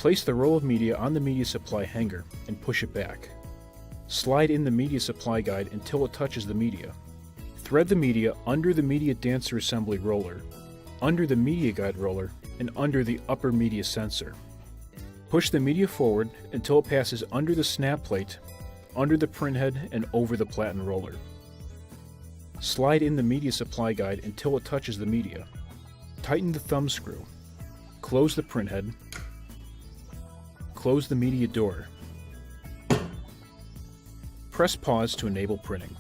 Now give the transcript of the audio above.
Place the roll of media on the media supply hanger and push it back. Slide in the media supply guide until it touches the media. Thread the media under the media dancer assembly roller, under the media guide roller, and under the upper media sensor. Push the media forward until it passes under the snap plate, under the printhead, and over the platen roller. Slide in the media supply guide until it touches the media. Tighten the thumb screw. Close the printhead. Close the media door. Press pause to enable printing.